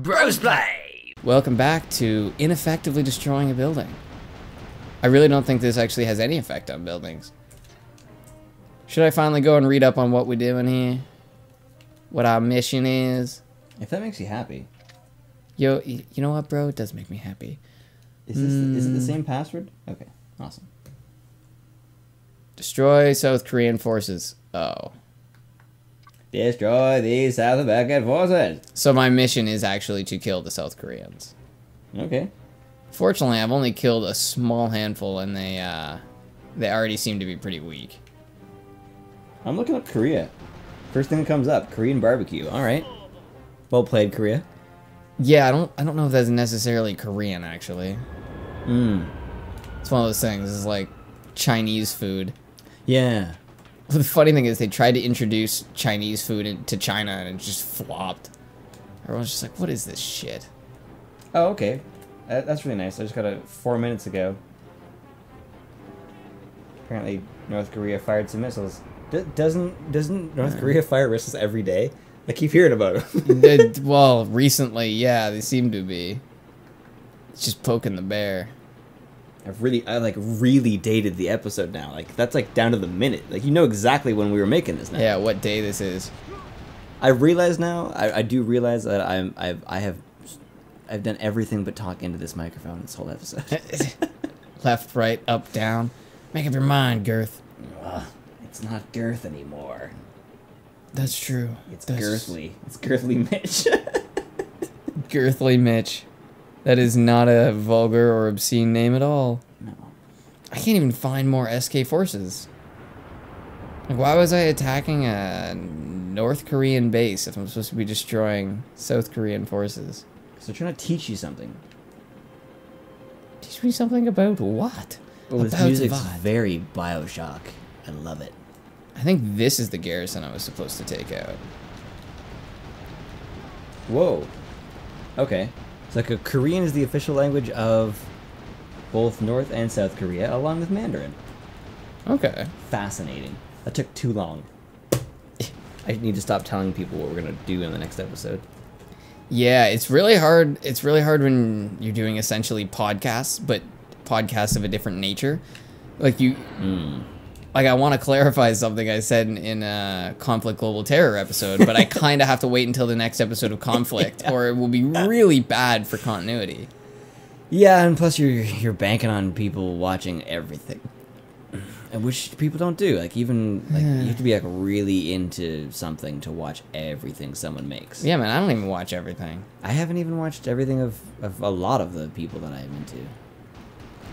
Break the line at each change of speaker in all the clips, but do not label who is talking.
Brosplay!
Welcome back to ineffectively destroying a building. I really don't think this actually has any effect on buildings. Should I finally go and read up on what we're doing here? What our mission is?
If that makes you happy.
Yo, you know what, bro? It does make me happy.
Is it the same password? Okay, awesome.
Destroy South Korean forces. Oh.
Destroy the South American forces.
So my mission is actually to kill the South Koreans.
Okay.
Fortunately, I've only killed a small handful, and they already seem to be pretty weak.
I'm looking up Korea. First thing that comes up, Korean barbecue. All right. Well played, Korea.
Yeah, I don't know if that's necessarily Korean, actually. It's one of those things. It's like Chinese food.
Yeah.
The funny thing is, they tried to introduce Chinese food into China, and it just flopped. Everyone's just like, what is this shit?
Oh, okay. That's really nice. I just got it 4 minutes ago. Apparently, North Korea fired some missiles. Doesn't North Korea fire missiles every day? I keep hearing about it.
Well, recently, yeah, they seem to be. It's just poking the bear.
I really dated the episode now. Like, that's like down to the minute. Like, you know exactly when we were making this now.
Yeah, what day this is.
I realize now. I do realize that I've done everything but talk into this microphone this whole episode.
Left, right, up, down. Make up your mind, Girth.
It's not Girth anymore.
That's true.
It's girthly. It's girthly Mitch.
Girthly Mitch. That is not a vulgar or obscene name at all.
No.
I can't even find more SK forces. Like, why was I attacking a North Korean base if I'm supposed to be destroying South Korean forces?
So they're trying to teach you something.
Teach me something about what?
Well, this
about
music's
what?
very Bioshock. I love it.
I think this is the garrison I was supposed to take out.
Whoa. Okay. So like, Korean is the official language of both North and South Korea, along with Mandarin.
Okay.
Fascinating. That took too long. I need to stop telling people what we're gonna do in the next episode.
Yeah, it's really hard. It's really hard when you're doing essentially podcasts, but podcasts of a different nature. Like you, like I want to clarify something I said in a Conflict Global Terror episode, but I kind of have to wait until the next episode of Conflict,
Yeah.
or it will be really bad for continuity.
Yeah, and plus you're banking on people watching everything, and which people don't do. Like even like you have to be like really into something to watch everything someone makes.
Yeah, man, I don't even watch everything.
I haven't even watched everything of a lot of the people that I'm into,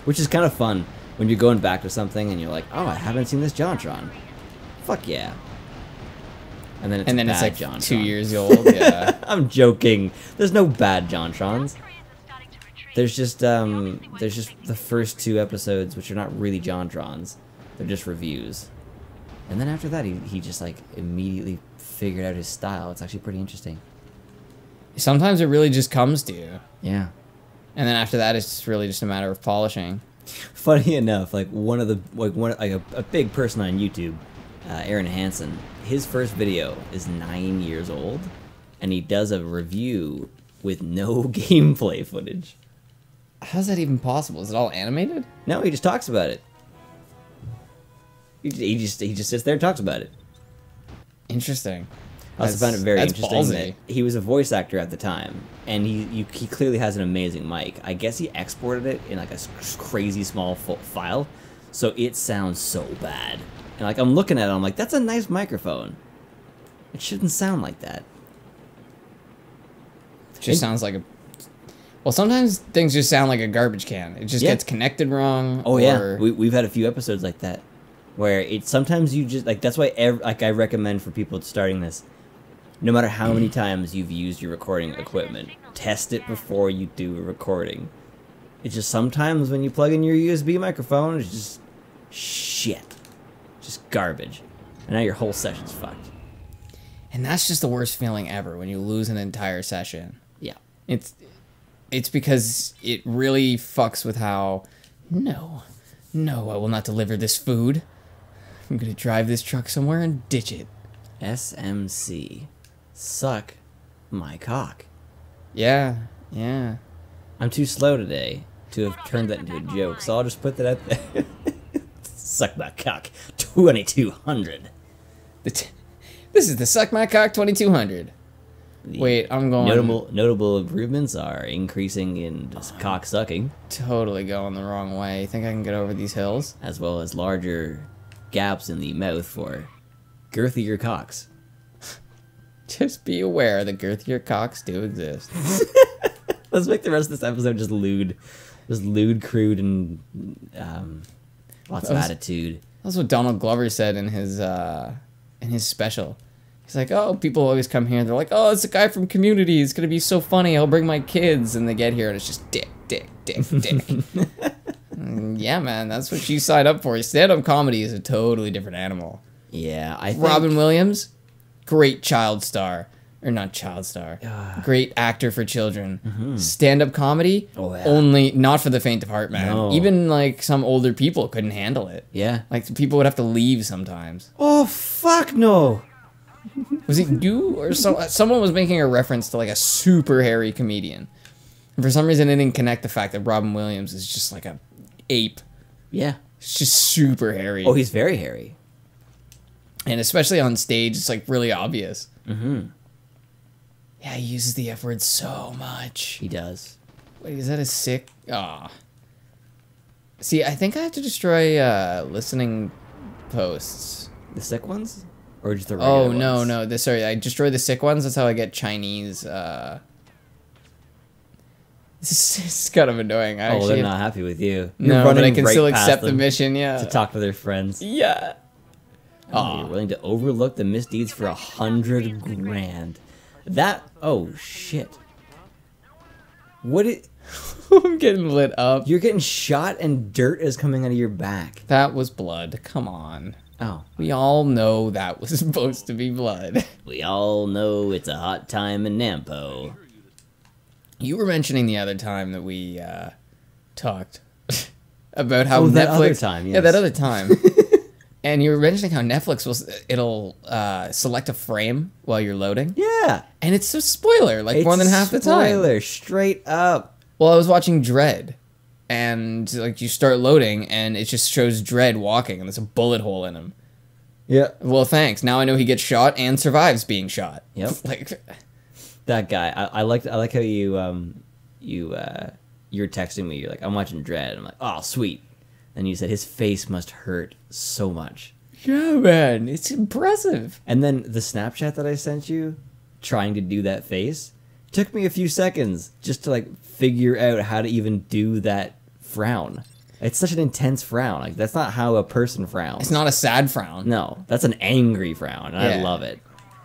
which is kind of fun when you're going back to something and you're like, oh, I haven't seen this JonTron. Fuck yeah. And then it's
like
JonTron.
2 years old. Yeah.
I'm joking. There's no bad JonTrons. There's just the first 2 episodes, which are not really JonTrons. They're just reviews. And then after that, he just like immediately figured out his style. It's actually pretty interesting.
Sometimes it really just comes to you,
Yeah.
and then after that, it's really just a matter of polishing.
Funny enough, like a big person on YouTube, Aaron Hansen, his first video is 9 years old, and he does a review with no gameplay footage.
How's that even possible? Is it all animated?
No, he just talks about it. He just sits there and talks about it.
Interesting.
I also found it very
that's
interesting
ballsy.
that he was a voice actor at the time, and he clearly has an amazing mic. I guess he exported it in like a crazy small file, so it sounds so bad. And like I'm looking at it, I'm like, that's a nice microphone. It shouldn't sound like that.
It just sounds like a... Well, sometimes things just sound like a garbage can. It just gets connected wrong.
Oh
or...
yeah, we've had a few episodes like that, where it sometimes you just like that's why I recommend for people starting this. No matter how many times you've used your recording equipment, test it before you do a recording. It's just sometimes when you plug in your USB microphone, it's just shit. Just garbage. And now your whole session's fucked.
And that's just the worst feeling ever, when you lose an entire session.
Yeah.
It's because it really fucks with how, no, I will not deliver this food. I'm gonna drive this truck somewhere and ditch it.
SMC. Suck my cock.
Yeah, yeah.
I'm too slow today to have turned that into a joke, so I'll just put that out there. Suck my cock, 2200.
This is the Suck My Cock 2200. Wait, I'm going...
Notable improvements are increasing in just cock sucking.
Totally going the wrong way. You think I can get over these hills?
As well as larger gaps in the mouth for girthier cocks.
Just be aware that girthier cocks do exist.
Let's make the rest of this episode just lewd. Just lewd, crude, and lots of attitude.
That's what Donald Glover said in his special. He's like, oh, people always come here and they're like, oh, it's a guy from Community. It's going to be so funny. I'll bring my kids. And they get here and it's just dick, dick, dick, dick. Yeah, man, that's what you signed up for. Stand-up comedy is a totally different animal.
Yeah, I think...
Robin Williams, great child star. Or not child star. Great actor for children. Mm-hmm. Stand-up comedy, only not for the faint of heart, man. No. Even, like, some older people couldn't handle it.
Yeah.
Like, people would have to leave sometimes.
Oh, fuck no!
Was it you or someone was making a reference to like a super hairy comedian, and for some reason it didn't connect the fact that Robin Williams is just like a ape.
Yeah,
it's just super hairy.
Oh, he's very hairy,
and especially on stage, it's like really obvious.
Mm-hmm.
Yeah, he uses the F word so much.
He does.
Wait, is that a sick? Ah. See, I think I have to destroy listening posts.
The sick ones. Or just the regular ones?
No. Sorry, I destroy the sick ones. That's how I get Chinese. This is kind of annoying.
They're not happy with you.
No, but I can still accept the mission, yeah.
To talk to their friends.
Yeah.
You're willing to overlook the misdeeds for 100 grand. That... Oh, shit. What it...
I'm getting lit up.
You're getting shot and dirt is coming out of your back.
That was blood. Come on.
Oh.
We all know that was supposed to be blood.
We all know it's a hot time in Nampo.
You were mentioning the other time that we talked about how Netflix...
that other time, yes.
Yeah, that other time. And you were mentioning how Netflix it'll select a frame while you're loading.
Yeah.
And it's a spoiler, like more than half the time.
Spoiler, straight up.
Well, I was watching Dread. And like you start loading, and it just shows Dredd walking, and there's a bullet hole in him.
Yeah.
Well, thanks. Now I know he gets shot and survives being shot.
Yep.
Like
that guy. I like how you were texting me. You're like, I'm watching Dredd. I'm like, oh, sweet. And you said his face must hurt so much.
Yeah, man, it's impressive.
And then the Snapchat that I sent you, trying to do that face, took me a few seconds just to like figure out how to even do that frown. It's such an intense frown. Like that's not how a person frowns.
It's not a sad frown.
No, that's an angry frown. And I love it.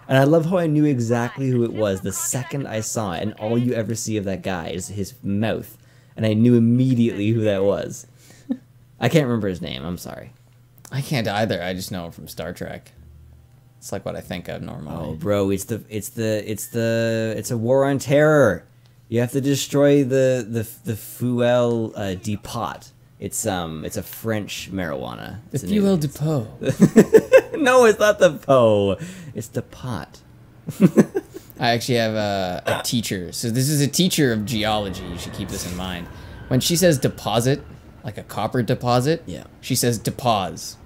And I love how I knew exactly who it was the second I saw it, and all you ever see of that guy is his mouth. And I knew immediately who that was. I can't remember his name. I'm sorry.
I can't either. I just know him from Star Trek. It's like what I think of normally.
Oh, bro, it's a war on terror. You have to destroy the Fuel Depot. It's a French marijuana.
The Fuel Depot.
No, it's not the Po. It's the pot.
I actually have a teacher. So this is a teacher of geology. You should keep this in mind. When she says deposit, like a copper deposit,
yeah,
she says depause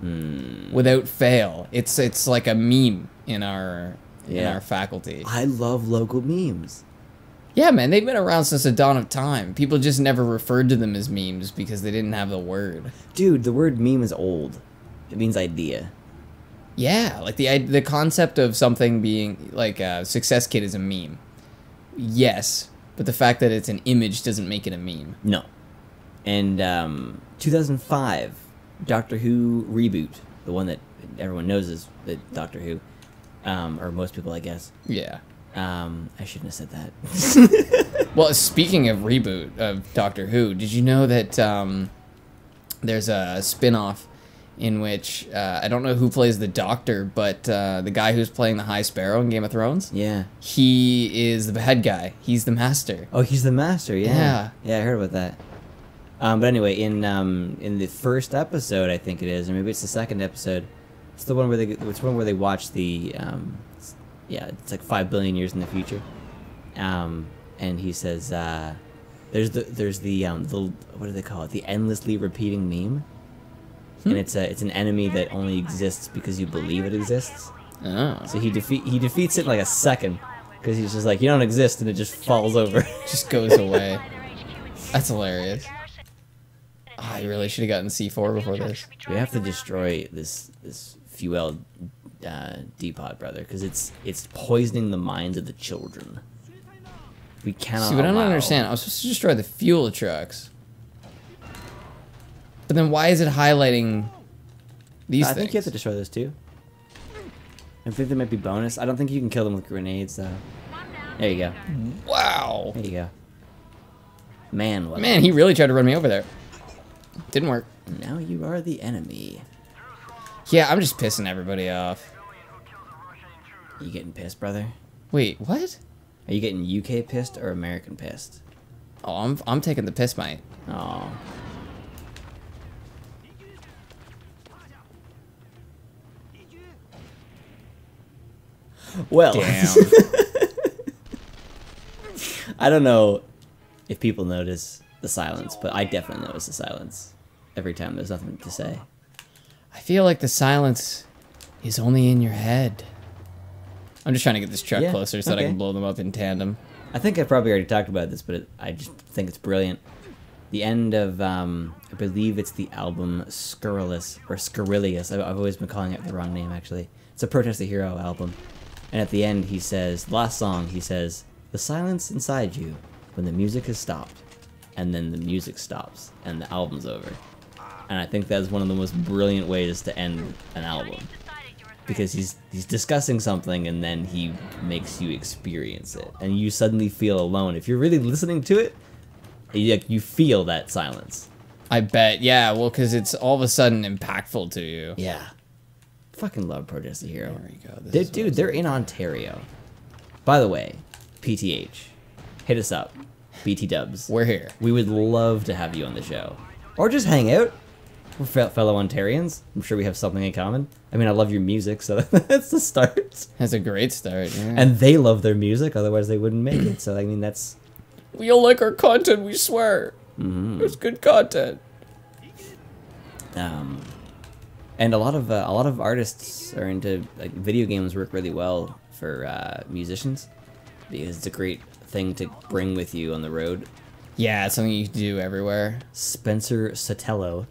without fail. It's like a meme in our faculty.
I love local memes.
Yeah, man, they've been around since the dawn of time. People just never referred to them as memes because they didn't have the word.
Dude, the word meme is old. It means idea.
Yeah, like the concept of something being like a Success Kid is a meme. Yes, but the fact that it's an image doesn't make it a meme.
No. And 2005, Doctor Who reboot, the one that everyone knows is the Doctor Who, or most people, I guess.
Yeah.
I shouldn't have said that.
Well, speaking of reboot of Doctor Who, did you know that there's a spin-off in which, I don't know who plays the Doctor, but the guy who's playing the High Sparrow in Game of Thrones?
Yeah.
He is the head guy. He's the Master.
Oh, he's the Master, yeah.
Yeah.
Yeah, I heard about that. But anyway, in the first episode, I think it is, or maybe it's the second episode, it's the one where they watch the... yeah, it's like 5 billion years in the future. And and he says, "There's the what do they call it? The endlessly repeating meme." And it's an enemy that only exists because you believe it exists.
Oh.
So he defeats it in like a second, because he's just like, you don't exist, and it just falls over.
Just goes away. That's hilarious. Oh, I really should have gotten C4 before this.
We have to destroy this fuel depot, brother, because it's poisoning the minds of the children. We cannot.
See, but I don't
allow...
understand. I was supposed to destroy the fuel trucks. But then why is it highlighting these things?
I think you have to destroy those too. I think they might be bonus. I don't think you can kill them with grenades, though. There you go.
Wow.
There you go. Man, what
Man, he really tried to run me over there. Didn't work.
Now you are the enemy.
Yeah, I'm just pissing everybody off.
You getting pissed, brother?
Wait, what?
Are you getting UK pissed or American pissed?
Oh, I'm taking the piss mite.
Oh. Well,
Damn.
I don't know if people notice the silence, but I definitely notice the silence every time there's nothing to say.
I feel like the silence is only in your head. I'm just trying to get this truck closer so that I can blow them up in tandem.
I think I probably already talked about this, but I just think it's brilliant. The end of, I believe it's the album Scurrilous, or Scurrilous. I've always been calling it the wrong name, actually. It's a Protest the Hero album. And at the end, he says, last song, he says, "The silence inside you when the music has stopped." And then the music stops, and the album's over. And I think that's one of the most brilliant ways to end an album. Because he's discussing something, and then he makes you experience it. And you suddenly feel alone. If you're really listening to it, you feel that silence.
I bet, yeah, well, because it's all of a sudden impactful to you.
Yeah. Fucking love Protest the Hero.
There we go.
Dude, they're in Ontario. By the way, PTH, hit us up. BT Dubs.
We're here.
We would love to have you on the show. Or just hang out. We're fellow Ontarians. I'm sure we have something in common. I mean, I love your music, so that's the start.
That's a great start, yeah.
And they love their music, otherwise they wouldn't make it. So, I mean, that's...
We all like our content, we swear.
Mm-hmm.
It's good content.
And a lot of artists are into, like, video games work really well for musicians, because it's a great thing to bring with you on the road.
Yeah, it's something you can do everywhere.
Spencer Sotelo.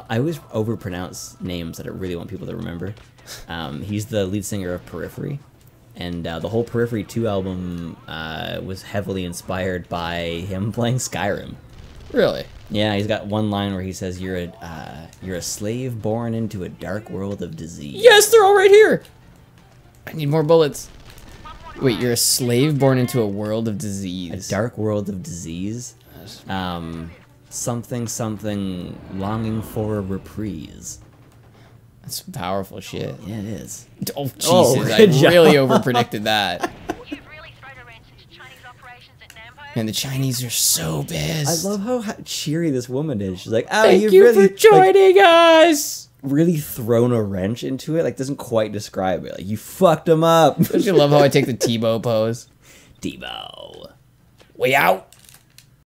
I always overpronounce names that I really want people to remember. He's the lead singer of Periphery, and the whole Periphery 2 album was heavily inspired by him playing Skyrim.
Really?
Yeah, he's got one line where he says, you're a slave born into a dark world of disease."
Yes, they're all right here! I need more bullets. Wait, you're a slave born into a world of disease.
A dark world of disease. Something longing for a reprise.
That's some powerful shit.
Yeah, it is.
Oh, Jesus,
Oh,
I
good job.
really overpredicted that. And the Chinese are so
I
pissed.
love how cheery this woman is. She's like, "Oh,
Thank
you've
you
really
for joining us!
really thrown a wrench into it." Like, doesn't quite describe it. Like, you fucked him up.
Don't you love how I take the Tebow pose?
Debo.
Way out!